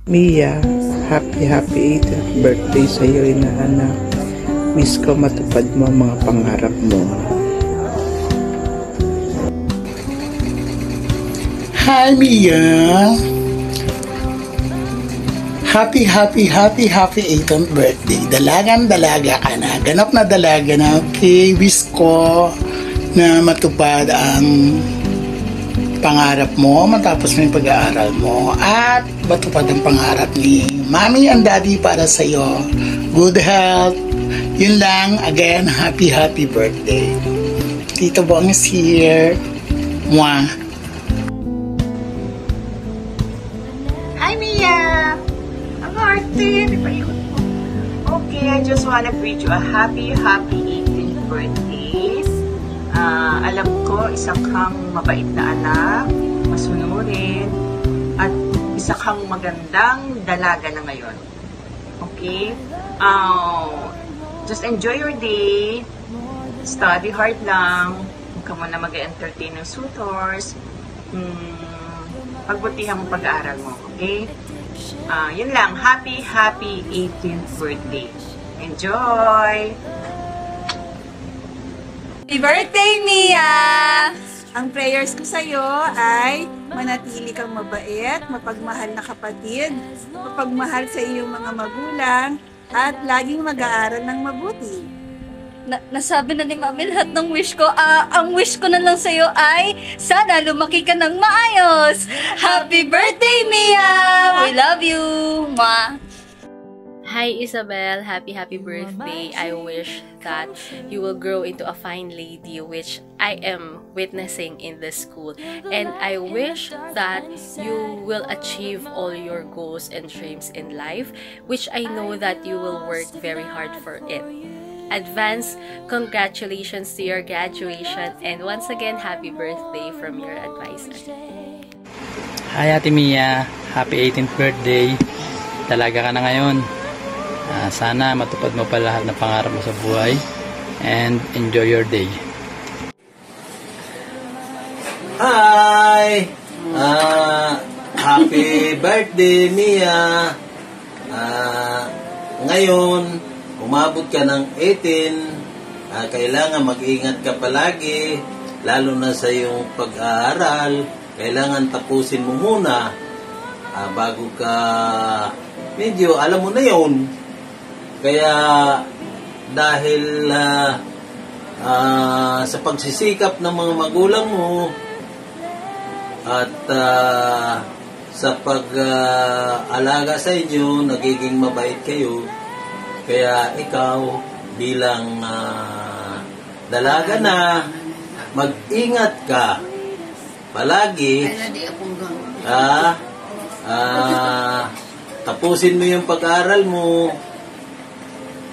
Mia, happy 18th birthday sa iyo, inaanak. Miss ko matupad mo ang mga pangarap mo. Hi Mia! Happy 18th birthday. Dalaga ka na. Ganap na dalaga na. Okay, wish ko na matupad ang pangarap mo matapos mo yung pag-aaral mo at matupad ang pangarap ni Mommy and Daddy para sa'yo. Good health. Yun lang. Again, happy birthday. Tito Bong is here. Mwah. Hi Mia! Ang arte! Di ba yun? Okay, I just wanna greet you a happy 18th birthday. Alam ko, isa kang mabait na anak, masunurin, at isa kang magandang dalaga na ngayon. Okay? Just enjoy your day. Study hard lang. Huwag ka muna mag-entertain ng suitors. Pagbutihan mo pag-aaral mo. Okay? Yun lang. Happy 18th birthday. Enjoy! Happy birthday, Mia! Ang prayers ko sa'yo ay manatili kang mabait, mapagmahal na kapatid, mapagmahal sa iyong mga magulang, at laging mag-aaral ng mabuti. Nasabi na ni Mami lahat ng wish ko. Ang wish ko na lang sa'yo ay sana lumaki ka ng maayos. Happy birthday, Mia! We love you! Mwah! Hi Isabel, happy birthday. I wish that you will grow into a fine lady, which I am witnessing in the school. And I wish that you will achieve all your goals and dreams in life, which I know that you will work very hard for it. Advance congratulations to your graduation, and once again, happy birthday from your advisor. Hi Ate Mia, happy 18th birthday. Dalaga ka na ngayon. Sana matupad mo pa lahat ng pangarap mo sa buhay, and enjoy your day. Hi! Happy birthday, Mia! Ngayon, umabot ka ng 18, kailangan mag-ingat ka palagi, lalo na sa iyong pag-aaral. Kailangan tapusin mo muna bago ka, medyo alam mo na yun. Kaya dahil sa pagsisikap ng mga magulang mo at sa pag-alaga sa inyo, nagiging mabait kayo. Kaya ikaw bilang dalaga na, mag-ingat ka palagi. Tapusin mo yung pag-aaral mo.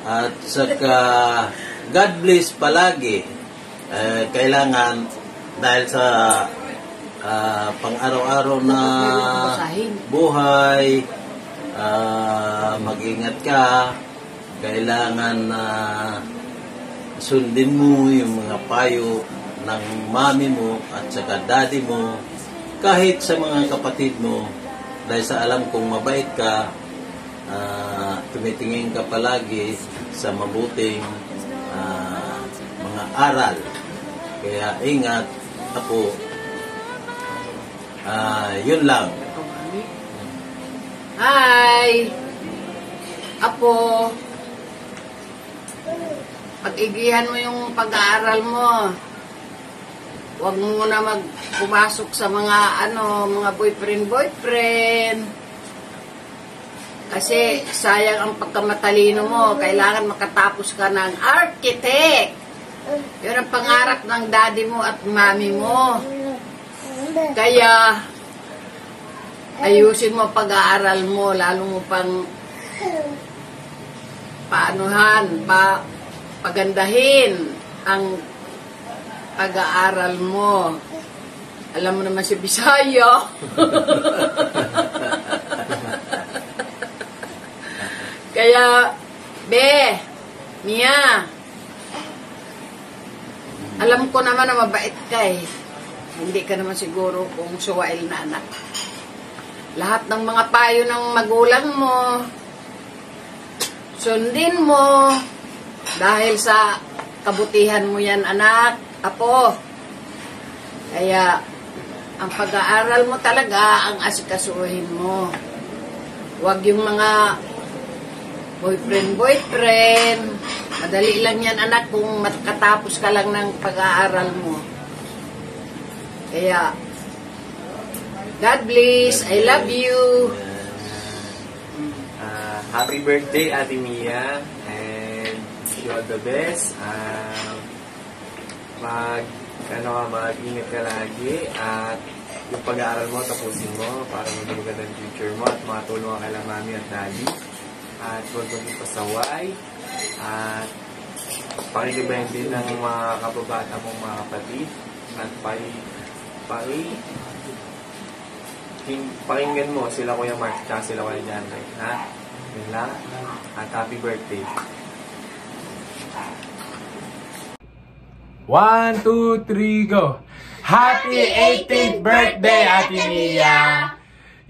At saka God bless palagi. Kailangan dahil sa pang-araw-araw na buhay, mag-ingat ka. Kailangan sundin mo yung mga payo ng mami mo at saka daddy mo, kahit sa mga kapatid mo, dahil sa alam kong mabait ka. Tumitingin ka palagi sa mabuting mga aral. Kaya ingat ako. Yun lang. Hi! Apo, pag-igihan mo yung pag-aaral mo. Huwag mo muna pumasok sa mga mga boyfriend. Kasi sayang ang pagkamatalino mo. Kailangan makatapos ka ng architect. Yun ang pangarap ng daddy mo at mami mo. Kaya ayusin mo pag-aaral mo. Lalo mo pang pagandahin ang pag-aaral mo. Alam mo naman si Bisaya. Kaya, Mia, alam ko naman na mabait ka eh. Hindi ka naman siguro kung suwail na anak. lahat ng mga payo ng magulang mo, sundin mo, dahil sa kabutihan mo yan, anak, apo. Kaya, ang pag-aaral mo talaga ang asikasuhin mo. Huwag yung mga boyfriend. Madali lang yan, anak, kung makatapos ka lang ng pag-aaral mo. Kaya, God bless. I love you. Happy birthday, Ate Mia. And wish you all the best. Mag-ingat ka lagi. At yung pag-aaral mo, tapusin mo para maganda ng future mo at makatulong ka kay mami at daddy. At huwag maging pasaway. At pakikibayan din ng mga kababata mong mga kapatid. At pakinggan mo sila Kuya Mark at sila Kuya Janay. Ha? Yun lang. At happy birthday. 1, 2, 3, go! Happy 18th birthday, Ate Mia!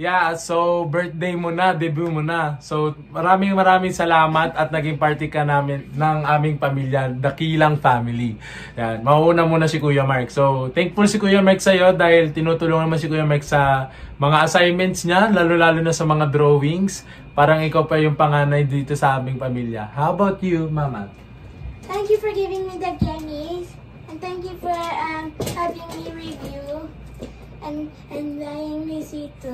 Yeah, so birthday mo na, debut mo na. So maraming salamat at naging party ka namin ng aming pamilya, The Kilang Family. Yan, mauuna muna si Kuya Mark. So thankful si Kuya Mark sa'yo dahil tinutulungan naman si Kuya Mark sa mga assignments niya, lalo-lalo na sa mga drawings. Parang ikaw pa yung panganay dito sa aming pamilya. How about you, Mama? Thank you for giving me the candies. And thank you for having me review. And buying me sito.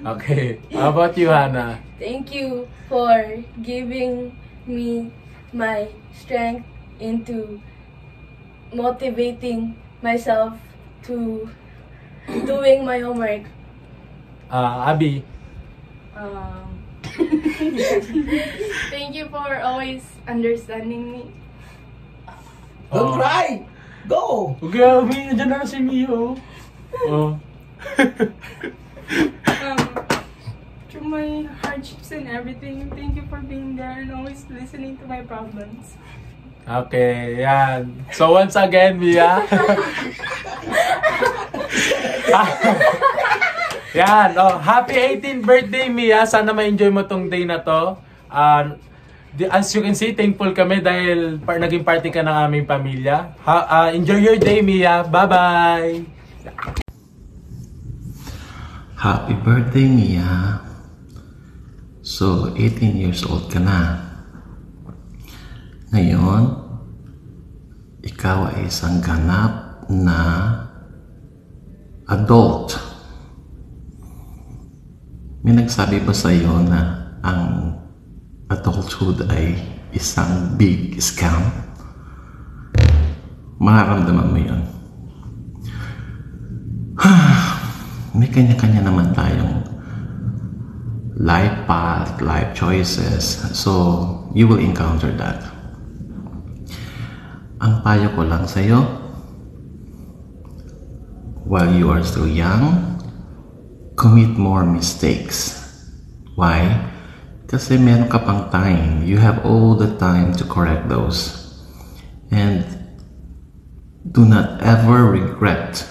Okay. How about you, Hannah? Thank you for giving me my strength into motivating myself to doing my homework. Abby? Thank you for always understanding me. Don't cry! Go! Okay, Abby. Nandiyan na si Mio. Oh. Through my hardships and everything, thank you for being there and always listening to my problems. Okay, yan. So once again, Mia. Yan, oh, happy 18th birthday, Mia. Sana ma-enjoy mo tong day na to. As you can see, thankful kami dahil naging party ka ng aming pamilya. Enjoy your day, Mia. Bye-bye! Happy birthday, Mia. So, 18 years old ka na. Ngayon, ikaw ay isang ganap na adult. May nagsabi ba sa iyo na ang adulthood ay isang big scam? Mararamdaman mo yun. May kanya-kanya naman tayong life path, life choices. So, you will encounter that. Ang payo ko lang sa'yo, while you are still young, commit more mistakes. Why? Kasi meron ka pang time. You have all the time to correct those. And do not ever regret.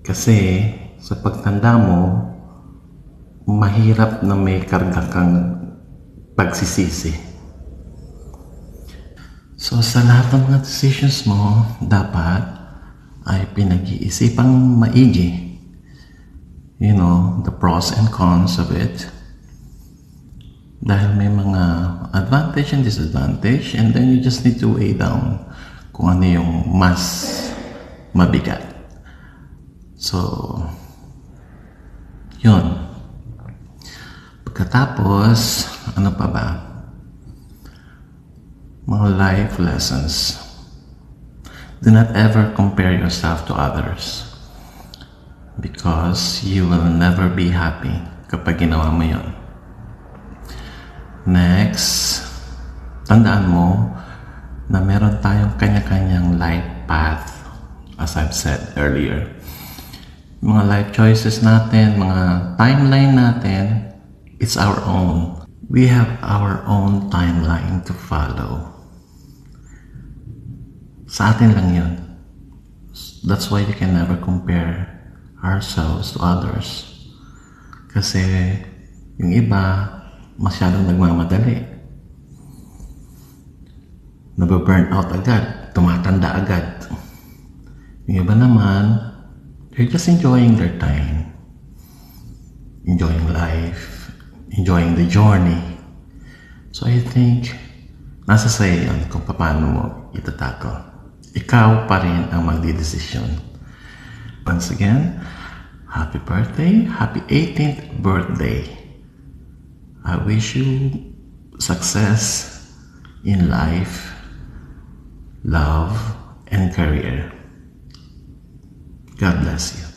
Kasi sa pagtanda mo, mahirap na may karga kang pagsisisi. So sa lahat ng mga decisions mo, dapat ay pinag-iisipang maigi. You know, the pros and cons of it. Dahil may mga advantage and disadvantage, and then you just need to weigh down kung ano yung mas mabigat. So, yun. Pagkatapos, ano pa ba? Mga life lessons. Do not ever compare yourself to others. Because you will never be happy kapag ginawa mo yun. Next, tandaan mo na meron tayong kanya-kanyang life path, as I've said earlier. Mga life choices natin, mga timeline natin, it's our own. We have our own timeline to follow. Sa atin lang yun. That's why you can never compare ourselves to others. Kasi yung iba, masyadong nagmamadali. Nababurn out agad, tumatanda agad. Yung iba naman, they're just enjoying their time. Enjoying life, enjoying the journey. So I think, nasa sa'yo yun kung paano mo itatackle. Ikaw pa rin ang magdidesisyon. Once again, happy birthday, happy 18th birthday. I wish you success in life, love, and career. God bless you.